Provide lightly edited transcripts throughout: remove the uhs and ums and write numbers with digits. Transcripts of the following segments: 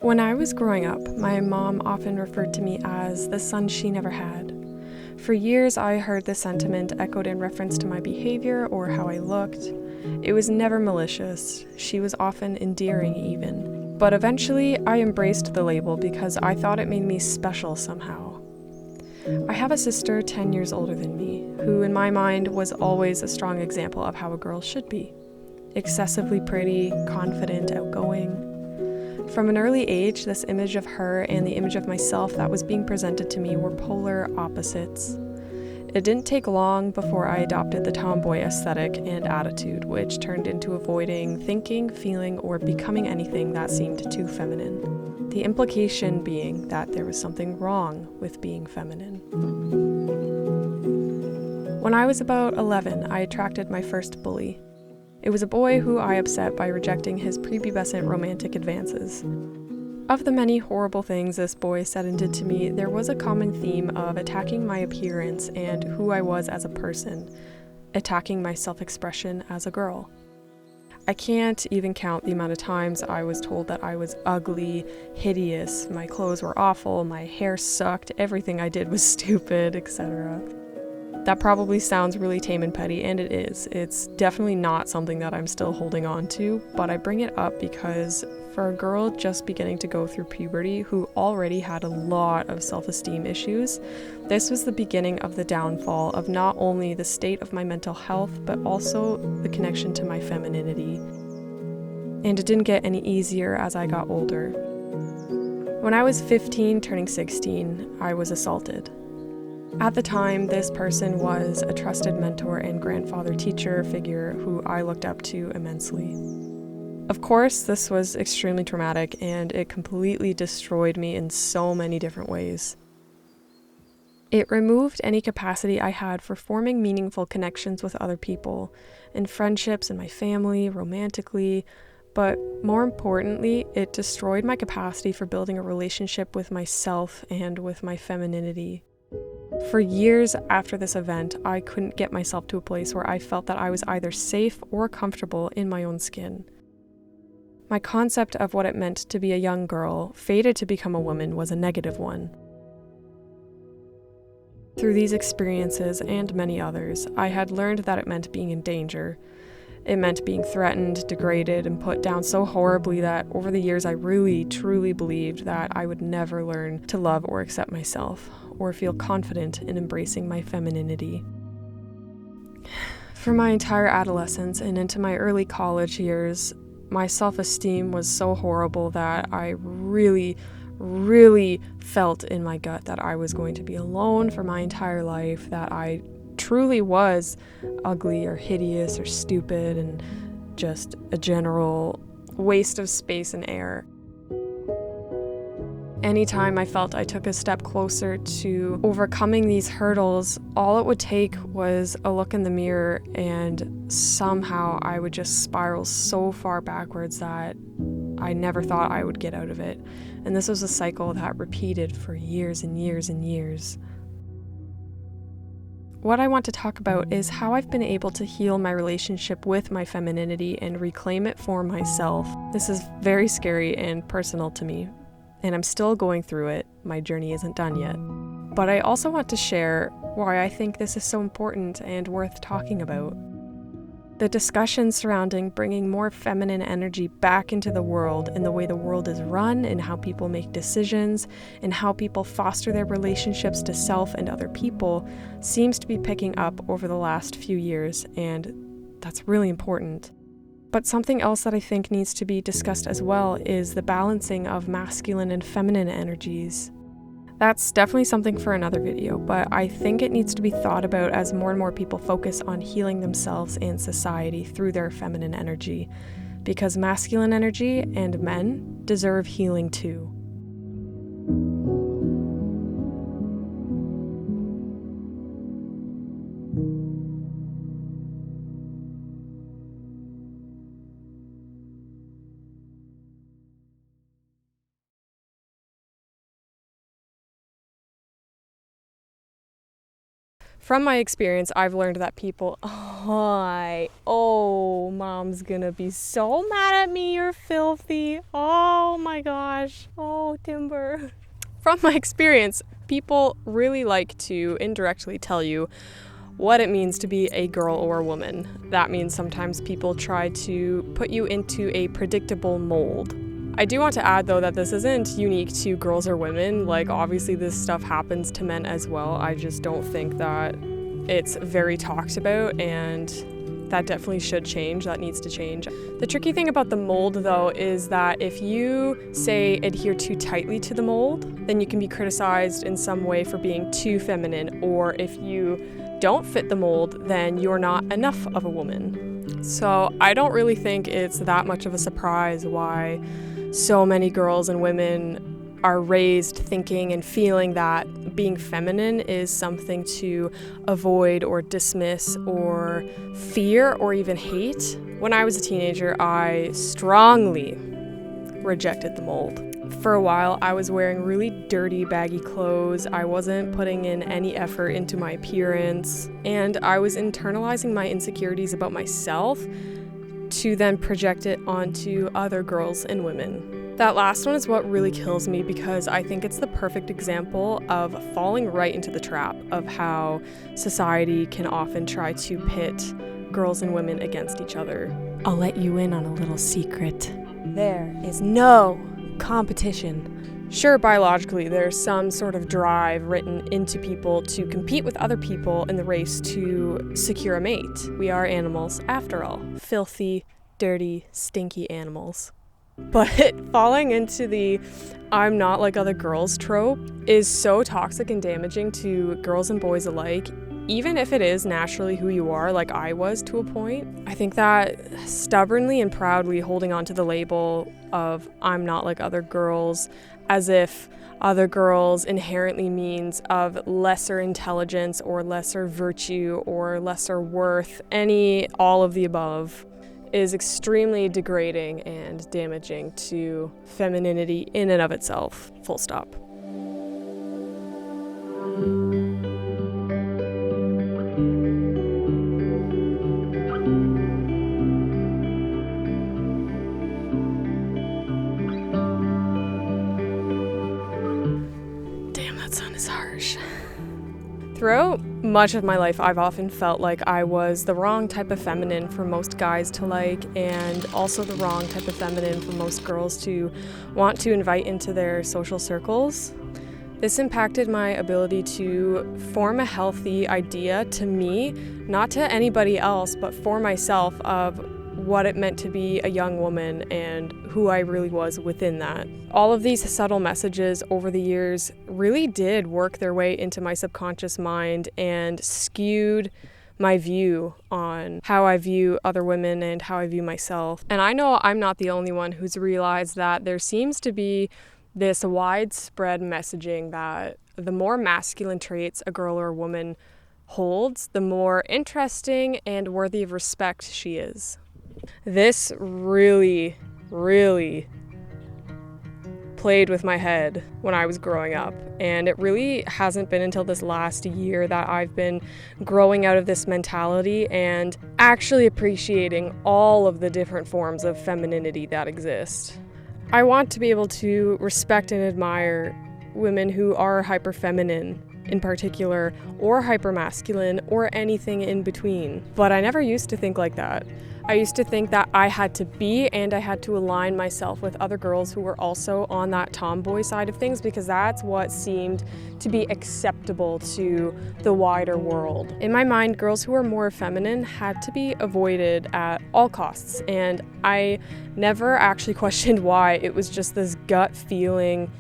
When I was growing up, my mom often referred to me as the son she never had. For years, I heard this sentiment echoed in reference to my behavior or how I looked. It was never malicious. She was often endearing even. But eventually, I embraced the label because I thought it made me special somehow. I have a sister 10 years older than me, who in my mind was always a strong example of how a girl should be. Excessively pretty, confident, outgoing. From an early age, this image of her and the image of myself that was being presented to me were polar opposites. It didn't take long before I adopted the tomboy aesthetic and attitude, which turned into avoiding thinking, feeling, or becoming anything that seemed too feminine. The implication being that there was something wrong with being feminine. When I was about 11, I attracted my first bully. It was a boy who I upset by rejecting his prepubescent romantic advances. Of the many horrible things this boy said and did to me, there was a common theme of attacking my appearance and who I was as a person, attacking my self-expression as a girl. I can't even count the amount of times I was told that I was ugly, hideous, my clothes were awful, my hair sucked, everything I did was stupid, etc. That probably sounds really tame and petty, and it is. It's definitely not something that I'm still holding on to, but I bring it up because for a girl just beginning to go through puberty who already had a lot of self-esteem issues, this was the beginning of the downfall of not only the state of my mental health, but also the connection to my femininity. And it didn't get any easier as I got older. When I was 15, turning 16, I was assaulted. At the time, this person was a trusted mentor and grandfather teacher figure who I looked up to immensely. Of course, this was extremely traumatic and it completely destroyed me in so many different ways. It removed any capacity I had for forming meaningful connections with other people, in friendships, in my family, romantically, but more importantly, it destroyed my capacity for building a relationship with myself and with my femininity. For years after this event, I couldn't get myself to a place where I felt that I was either safe or comfortable in my own skin. My concept of what it meant to be a young girl, fated to become a woman, was a negative one. Through these experiences and many others, I had learned that it meant being in danger. It meant being threatened, degraded, and put down so horribly that over the years I really, truly believed that I would never learn to love or accept myself, or feel confident in embracing my femininity. For my entire adolescence and into my early college years, my self-esteem was so horrible that I really felt in my gut that I was going to be alone for my entire life, that I truly was ugly or hideous or stupid and just a general waste of space and air. Anytime I felt I took a step closer to overcoming these hurdles, all it would take was a look in the mirror and somehow I would just spiral so far backwards that I never thought I would get out of it. And this was a cycle that repeated for years and years and years. What I want to talk about is how I've been able to heal my relationship with my femininity and reclaim it for myself. This is very scary and personal to me, and I'm still going through it. My journey isn't done yet. But I also want to share why I think this is so important and worth talking about. The discussions surrounding bringing more feminine energy back into the world and the way the world is run and how people make decisions and how people foster their relationships to self and other people seems to be picking up over the last few years, and that's really important. But something else that I think needs to be discussed as well is the balancing of masculine and feminine energies. That's definitely something for another video, but I think it needs to be thought about as more and more people focus on healing themselves and society through their feminine energy, because masculine energy and men deserve healing too. From my experience, I've learned that people, mom's gonna be so mad at me, you're filthy. Oh my gosh. Oh, Timber. From my experience, people really like to indirectly tell you what it means to be a girl or a woman. That means sometimes people try to put you into a predictable mold. I do want to add, though, that this isn't unique to girls or women. Like, obviously this stuff happens to men as well. I just don't think that it's very talked about, and that definitely should change. That needs to change. The tricky thing about the mold, though, is that if you, say, adhere too tightly to the mold, then you can be criticized in some way for being too feminine, or if you don't fit the mold, then you're not enough of a woman. So I don't really think it's that much of a surprise why so many girls and women are raised thinking and feeling that being feminine is something to avoid or dismiss or fear or even hate. When I was a teenager, I strongly rejected the mold. For a while, I was wearing really dirty, baggy clothes. I wasn't putting in any effort into my appearance, and I was internalizing my insecurities about myself to then project it onto other girls and women. That last one is what really kills me, because I think it's the perfect example of falling right into the trap of how society can often try to pit girls and women against each other. I'll let you in on a little secret. There is no competition. Sure, biologically, there's some sort of drive written into people to compete with other people in the race to secure a mate. We are animals, after all. Filthy, dirty, stinky animals. But falling into the I'm not like other girls trope is so toxic and damaging to girls and boys alike, even if it is naturally who you are, like I was to a point. I think that stubbornly and proudly holding on to the label of I'm not like other girls, as if other girls inherently means of lesser intelligence or lesser virtue or lesser worth, all of the above, is extremely degrading and damaging to femininity in and of itself. Full stop. Damn, that sound is harsh. Throughout much of my life, I've often felt like I was the wrong type of feminine for most guys to like, and also the wrong type of feminine for most girls to want to invite into their social circles. This impacted my ability to form a healthy idea to me, not to anybody else, but for myself, of what it meant to be a young woman and who I really was within that. All of these subtle messages over the years really did work their way into my subconscious mind and skewed my view on how I view other women and how I view myself. And I know I'm not the only one who's realized that there seems to be this widespread messaging that the more masculine traits a girl or a woman holds, the more interesting and worthy of respect she is. This really, really played with my head when I was growing up, and it really hasn't been until this last year that I've been growing out of this mentality and actually appreciating all of the different forms of femininity that exist. I want to be able to respect and admire women who are hyper-feminine in particular, or hyper-masculine, or anything in between. But I never used to think like that. I used to think that I had to be and I had to align myself with other girls who were also on that tomboy side of things, because that's what seemed to be acceptable to the wider world. In my mind, girls who were more feminine had to be avoided at all costs, and I never actually questioned why. It was just this gut feeling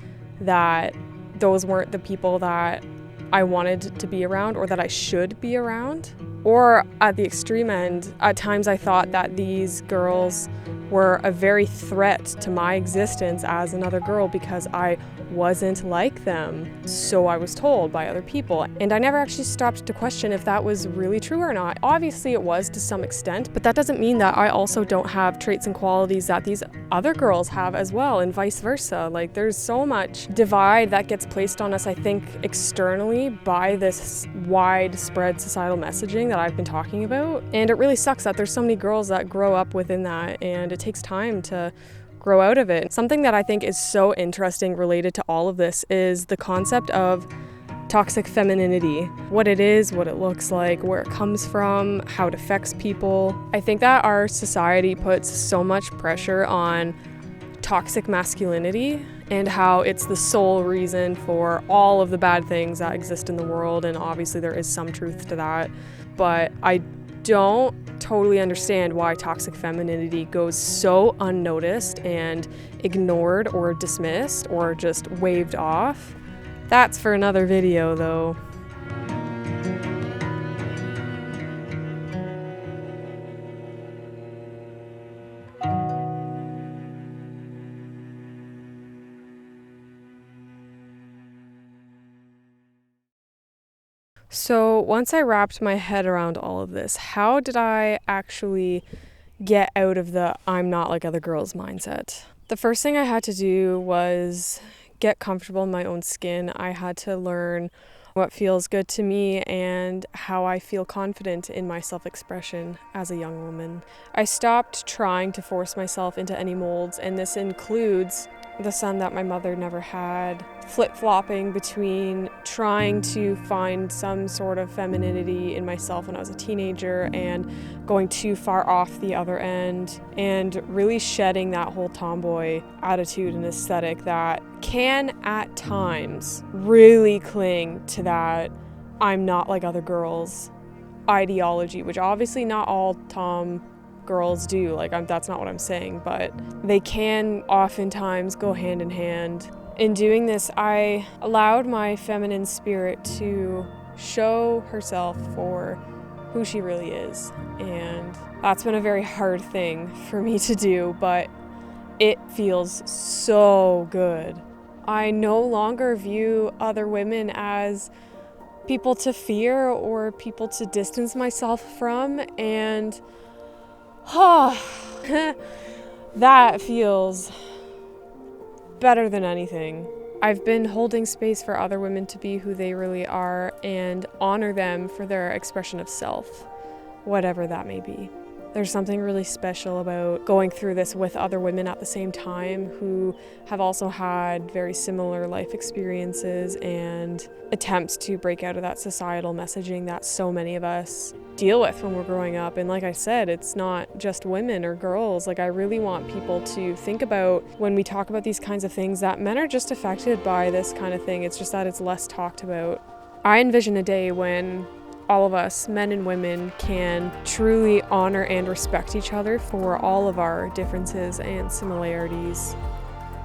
that those weren't the people that I wanted to be around or that I should be around. Or at the extreme end, at times I thought that these girls were a very threat to my existence as another girl because I wasn't like them. So I was told by other people. And I never actually stopped to question if that was really true or not. Obviously it was to some extent, but that doesn't mean that I also don't have traits and qualities that these other girls have as well, and vice versa. Like, there's so much divide that gets placed on us, I think, externally by this widespread societal messaging that I've been talking about. And it really sucks that there's so many girls that grow up within that, and it takes time to grow out of it. Something that I think is so interesting related to all of this is the concept of toxic femininity. What it is, what it looks like, where it comes from, how it affects people. I think that our society puts so much pressure on toxic masculinity and how it's the sole reason for all of the bad things that exist in the world, and obviously there is some truth to that. But I don't totally understand why toxic femininity goes so unnoticed and ignored or dismissed or just waved off. That's for another video, though. So once I wrapped my head around all of this, how did I actually get out of the I'm not like other girls mindset? The first thing I had to do was get comfortable in my own skin. I had to learn what feels good to me and how I feel confident in my self-expression as a young woman. I stopped trying to force myself into any molds, and this includes the son that my mother never had, flip-flopping between trying to find some sort of femininity in myself when I was a teenager and going too far off the other end, and really shedding that whole tomboy attitude and aesthetic that can at times really cling to that I'm not like other girls ideology, which obviously not all girls do, that's not what I'm saying, but they can oftentimes go hand in hand. In doing this, I allowed my feminine spirit to show herself for who she really is, and that's been a very hard thing for me to do, but it feels so good. I no longer view other women as people to fear or people to distance myself from, and that feels better than anything. I've been holding space for other women to be who they really are and honor them for their expression of self, whatever that may be. There's something really special about going through this with other women at the same time who have also had very similar life experiences and attempts to break out of that societal messaging that so many of us deal with when we're growing up. And like I said, it's not just women or girls. I really want people to think about, when we talk about these kinds of things, that men are just affected by this kind of thing. It's just that it's less talked about. I envision a day when all of us, men and women, can truly honor and respect each other for all of our differences and similarities.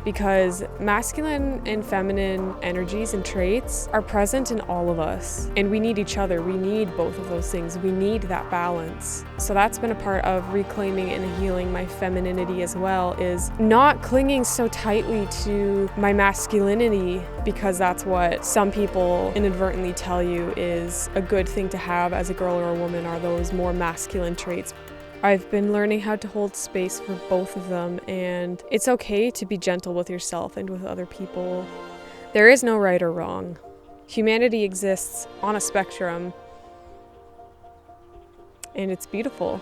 Because masculine and feminine energies and traits are present in all of us, and we need each other. We need both of those things. We need that balance. So that's been a part of reclaiming and healing my femininity as well, is not clinging so tightly to my masculinity, because that's what some people inadvertently tell you is a good thing to have as a girl or a woman, are those more masculine traits. I've been learning how to hold space for both of them, and it's okay to be gentle with yourself and with other people. There is no right or wrong. Humanity exists on a spectrum, and it's beautiful.